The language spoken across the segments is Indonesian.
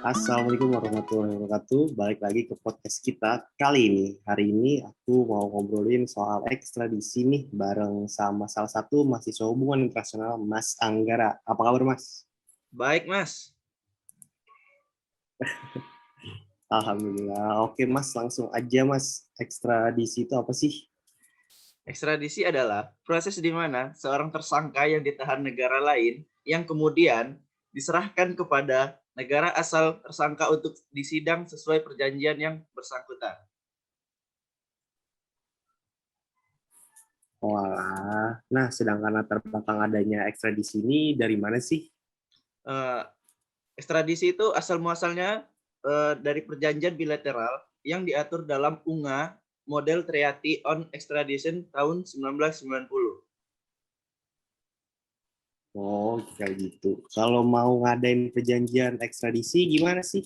Assalamualaikum warahmatullahi wabarakatuh. Balik lagi ke podcast kita kali ini. Hari ini aku mau ngobrolin soal ekstradisi nih bareng sama salah satu mahasiswa hubungan internasional, Mas Anggara. Apa kabar, Mas? Baik, Mas. Alhamdulillah. Oke, Mas, langsung aja, Mas. Ekstradisi itu apa sih? Ekstradisi adalah proses di mana seorang tersangka yang ditahan negara lain yang kemudian diserahkan kepada negara asal tersangka untuk disidang sesuai perjanjian yang bersangkutan. Wah, nah sedangkan latar belakang adanya ekstradisi ini dari mana sih? Eh, Ekstradisi itu asal muasalnya dari perjanjian bilateral yang diatur dalam UNGA Model Treaty on Extradition tahun 1990. Oh, kayak gitu. Kalau mau ngadain perjanjian ekstradisi gimana sih?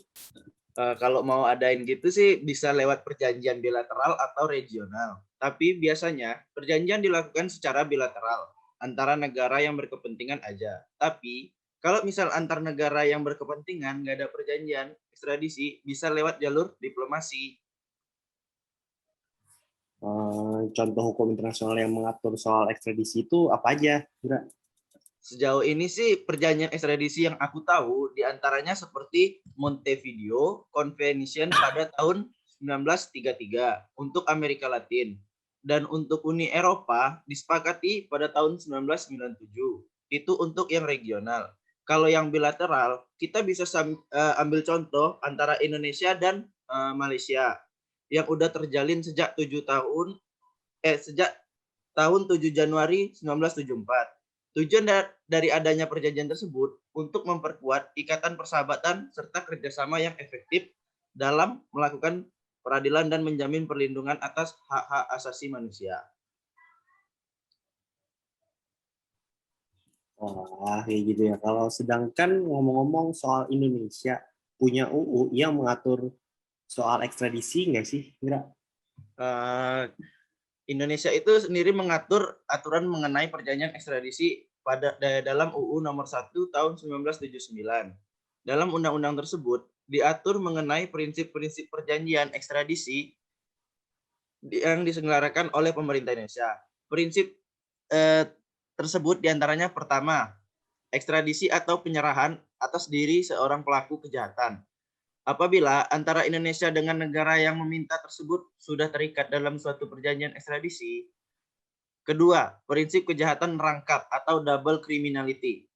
Kalau mau adain gitu sih bisa lewat perjanjian bilateral atau regional. Tapi biasanya perjanjian dilakukan secara bilateral antara negara yang berkepentingan aja. Tapi kalau misal antar negara yang berkepentingan nggak ada perjanjian ekstradisi bisa lewat jalur diplomasi. Contoh hukum internasional yang mengatur soal ekstradisi itu apa aja? Kira? Sejauh ini sih perjanjian ekstradisi yang aku tahu diantaranya seperti Montevideo Convention pada tahun 1933 untuk Amerika Latin dan untuk Uni Eropa disepakati pada tahun 1997. Itu untuk yang regional. Kalau yang bilateral kita bisa ambil contoh antara Indonesia dan Malaysia yang udah terjalin sejak 7 Januari 1974. Tujuan dari adanya perjanjian tersebut untuk memperkuat ikatan persahabatan serta kerjasama yang efektif dalam melakukan peradilan dan menjamin perlindungan atas hak-hak asasi manusia. Wah, kayak gitu ya. Kalau sedangkan ngomong-ngomong soal Indonesia, punya UU yang mengatur soal ekstradisi nggak sih? Kira? Uh, Indonesia itu sendiri mengatur aturan mengenai perjanjian ekstradisi pada dalam UU nomor 1 tahun 1979. Dalam undang-undang tersebut diatur mengenai prinsip-prinsip perjanjian ekstradisi yang diselenggarakan oleh pemerintah Indonesia. Prinsip tersebut diantaranya pertama, ekstradisi atau penyerahan atas diri seorang pelaku kejahatan. Apabila antara Indonesia dengan negara yang meminta tersebut sudah terikat dalam suatu perjanjian ekstradisi. Kedua, prinsip kejahatan rangkap atau double criminality.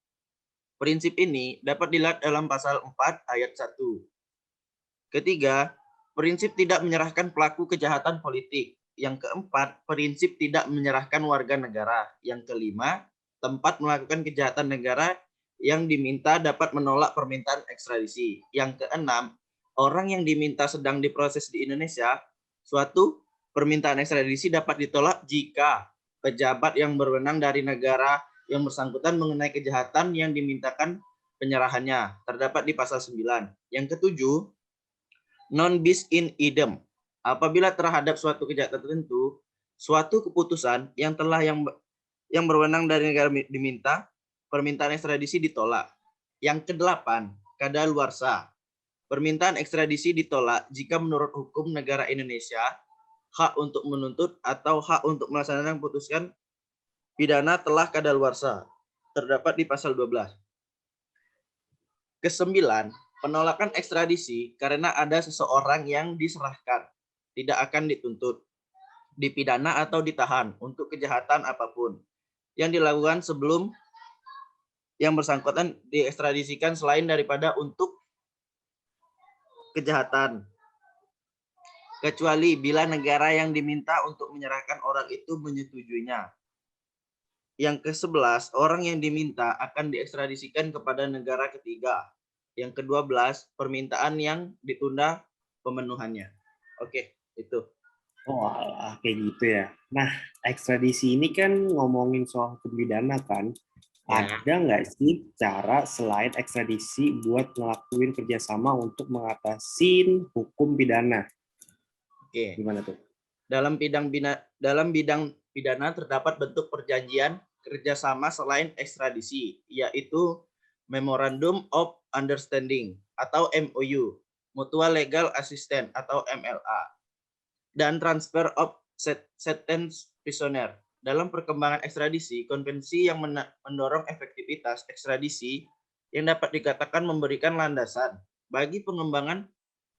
Prinsip ini dapat dilihat dalam pasal 4 ayat 1. Ketiga, prinsip tidak menyerahkan pelaku kejahatan politik. Yang keempat, prinsip tidak menyerahkan warga negara. Yang kelima, tempat melakukan kejahatan negara yang diminta dapat menolak permintaan ekstradisi. Yang keenam, orang yang diminta sedang diproses di Indonesia, suatu permintaan ekstradisi dapat ditolak jika pejabat yang berwenang dari negara yang bersangkutan mengenai kejahatan yang dimintakan penyerahannya. Terdapat di pasal 9. Yang ketujuh, non bis in idem. Apabila terhadap suatu kejahatan tertentu, suatu keputusan yang berwenang dari negara diminta, permintaan ekstradisi ditolak. Yang kedelapan, kadaluarsa. Permintaan ekstradisi ditolak jika menurut hukum negara Indonesia, hak untuk menuntut atau hak untuk melaksanakan putusan pidana telah kadaluarsa. Terdapat di pasal 12. Kesembilan, penolakan ekstradisi karena ada seseorang yang diserahkan, tidak akan dituntut, dipidana atau ditahan untuk kejahatan apapun yang dilakukan sebelum yang bersangkutan diekstradisikan selain daripada untuk kejahatan. Kecuali bila negara yang diminta untuk menyerahkan orang itu menyetujuinya. Yang ke-11, orang yang diminta akan diekstradisikan kepada negara ketiga. Yang ke-12, permintaan yang ditunda pemenuhannya. Oke, itu. Oh, alah, kayak gitu ya. Nah, ekstradisi ini kan ngomongin soal pidana kan. Ya. Ada nggak sih cara selain ekstradisi buat ngelakuin kerjasama untuk mengatasi hukum pidana? Oke. Gimana tuh? Dalam bidang pidana terdapat bentuk perjanjian kerjasama selain ekstradisi, yaitu Memorandum of Understanding atau MOU, Mutual Legal Assistance atau MLA, dan Transfer of Sentence Prisoner. Dalam perkembangan ekstradisi, konvensi yang mendorong efektivitas ekstradisi yang dapat dikatakan memberikan landasan bagi pengembangan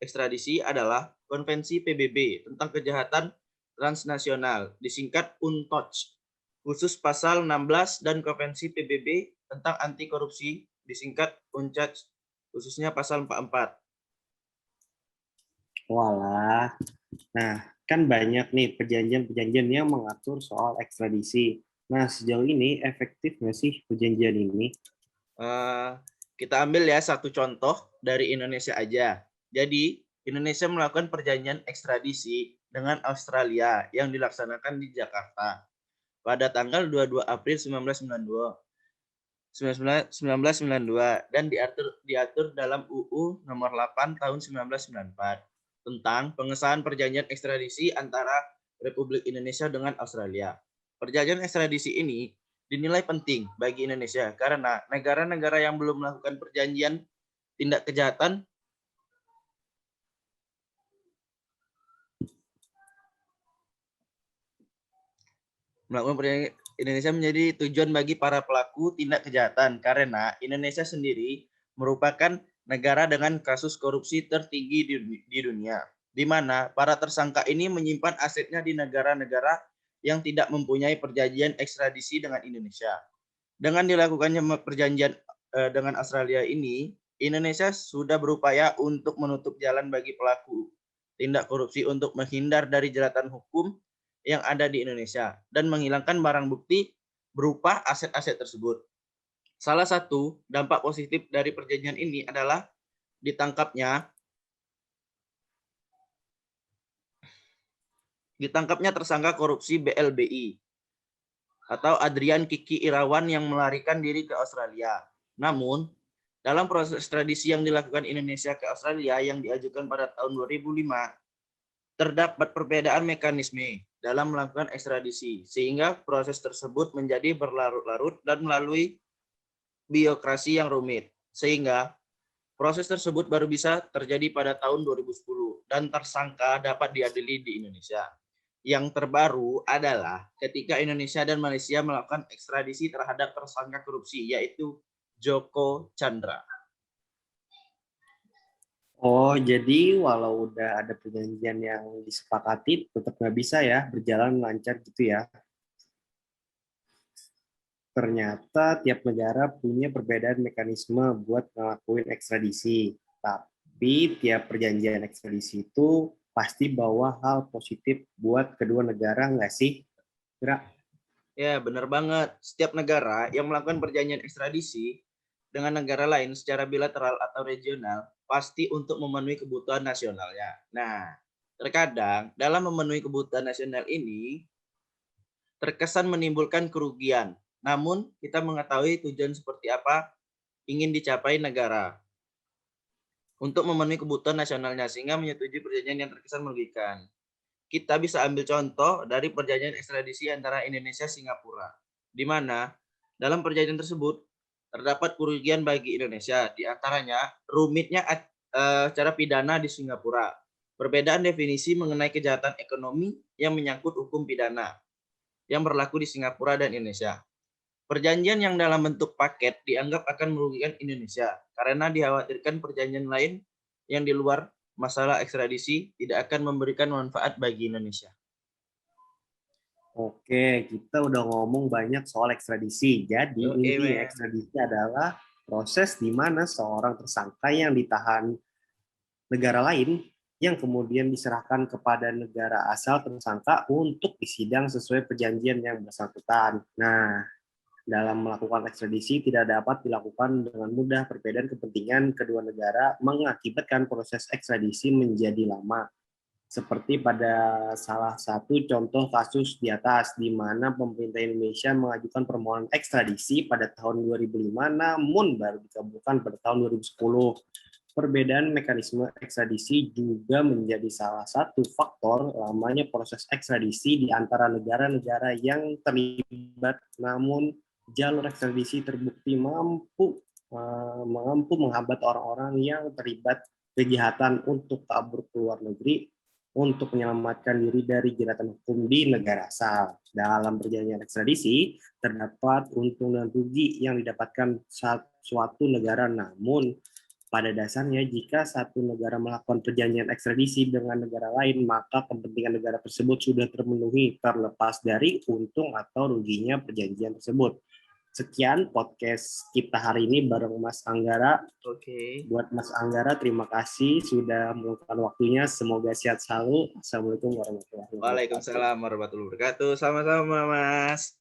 ekstradisi adalah Konvensi PBB tentang kejahatan transnasional, disingkat UNTOC, khusus pasal 16, dan Konvensi PBB tentang anti korupsi, disingkat UNCAC, khususnya pasal 44. Walah. Nah, kan banyak nih perjanjian-perjanjian yang mengatur soal ekstradisi. Nah, sejauh ini efektif nggak sih perjanjian ini? Kita ambil ya satu contoh dari Indonesia aja. Jadi, Indonesia melakukan perjanjian ekstradisi dengan Australia yang dilaksanakan di Jakarta pada tanggal 22 April 1992 dan diatur dalam UU nomor 8 tahun 1994 tentang pengesahan perjanjian ekstradisi antara Republik Indonesia dengan Australia. Perjanjian ekstradisi ini dinilai penting bagi Indonesia karena negara-negara yang belum melakukan perjanjian tindak kejahatan Indonesia menjadi tujuan bagi para pelaku tindak kejahatan karena Indonesia sendiri merupakan negara dengan kasus korupsi tertinggi di dunia, di mana para tersangka ini menyimpan asetnya di negara-negara yang tidak mempunyai perjanjian ekstradisi dengan Indonesia. Dengan dilakukannya perjanjian dengan Australia ini, Indonesia sudah berupaya untuk menutup jalan bagi pelaku tindak korupsi untuk menghindar dari jeratan hukum yang ada di Indonesia dan menghilangkan barang bukti berupa aset-aset tersebut. Salah satu dampak positif dari perjanjian ini adalah ditangkapnya tersangka korupsi BLBI atau Adrian Kiki Irawan yang melarikan diri ke Australia. Namun, dalam proses ekstradisi yang dilakukan Indonesia ke Australia yang diajukan pada tahun 2005, terdapat perbedaan mekanisme dalam melakukan ekstradisi, sehingga proses tersebut menjadi berlarut-larut dan melalui birokrasi yang rumit, sehingga proses tersebut baru bisa terjadi pada tahun 2010 dan tersangka dapat diadili di Indonesia. Yang terbaru adalah ketika Indonesia dan Malaysia melakukan ekstradisi terhadap tersangka korupsi, yaitu Joko Chandra. Oh, jadi walau udah ada perjanjian yang disepakati, tetap nggak bisa ya berjalan lancar gitu ya. Ternyata tiap negara punya perbedaan mekanisme buat ngelakuin ekstradisi. Tapi tiap perjanjian ekstradisi itu pasti bawa hal positif buat kedua negara nggak sih? Kira? Ya, benar banget. Setiap negara yang melakukan perjanjian ekstradisi dengan negara lain secara bilateral atau regional pasti untuk memenuhi kebutuhan nasionalnya. Nah, terkadang dalam memenuhi kebutuhan nasional ini terkesan menimbulkan kerugian. Namun, kita mengetahui tujuan seperti apa ingin dicapai negara untuk memenuhi kebutuhan nasionalnya sehingga menyetujui perjanjian yang terkesan merugikan. Kita bisa ambil contoh dari perjanjian ekstradisi antara Indonesia dan Singapura, di mana dalam perjanjian tersebut terdapat kerugian bagi Indonesia, di antaranya rumitnya cara pidana di Singapura, perbedaan definisi mengenai kejahatan ekonomi yang menyangkut hukum pidana yang berlaku di Singapura dan Indonesia. Perjanjian yang dalam bentuk paket dianggap akan merugikan Indonesia karena dikhawatirkan perjanjian lain yang di luar masalah ekstradisi tidak akan memberikan manfaat bagi Indonesia. Oke, kita udah ngomong banyak soal ekstradisi. Jadi intinya ekstradisi adalah proses di mana seorang tersangka yang ditahan negara lain yang kemudian diserahkan kepada negara asal tersangka untuk disidang sesuai perjanjian yang bersangkutan. Nah, dalam melakukan ekstradisi tidak dapat dilakukan dengan mudah. Perbedaan kepentingan kedua negara mengakibatkan proses ekstradisi menjadi lama. Seperti pada salah satu contoh kasus di atas, di mana pemerintah Indonesia mengajukan permohonan ekstradisi pada tahun 2005, namun baru dikabulkan pada tahun 2010. Perbedaan mekanisme ekstradisi juga menjadi salah satu faktor lamanya proses ekstradisi di antara negara-negara yang terlibat, namun jalur ekstradisi terbukti mampu mampu menghambat orang-orang yang terlibat kejahatan untuk kabur ke luar negeri untuk menyelamatkan diri dari jeratan hukum di negara asal. Dalam perjanjian ekstradisi, terdapat untung dan rugi yang didapatkan suatu negara, namun pada dasarnya jika satu negara melakukan perjanjian ekstradisi dengan negara lain, maka kepentingan negara tersebut sudah terpenuhi terlepas dari untung atau ruginya perjanjian tersebut. Sekian podcast kita hari ini bareng Mas Anggara. Oke. Buat Mas Anggara, terima kasih sudah meluangkan waktunya. Semoga sehat selalu. Assalamualaikum warahmatullahi wabarakatuh. Waalaikumsalam warahmatullahi wabarakatuh. Sama-sama, Mas.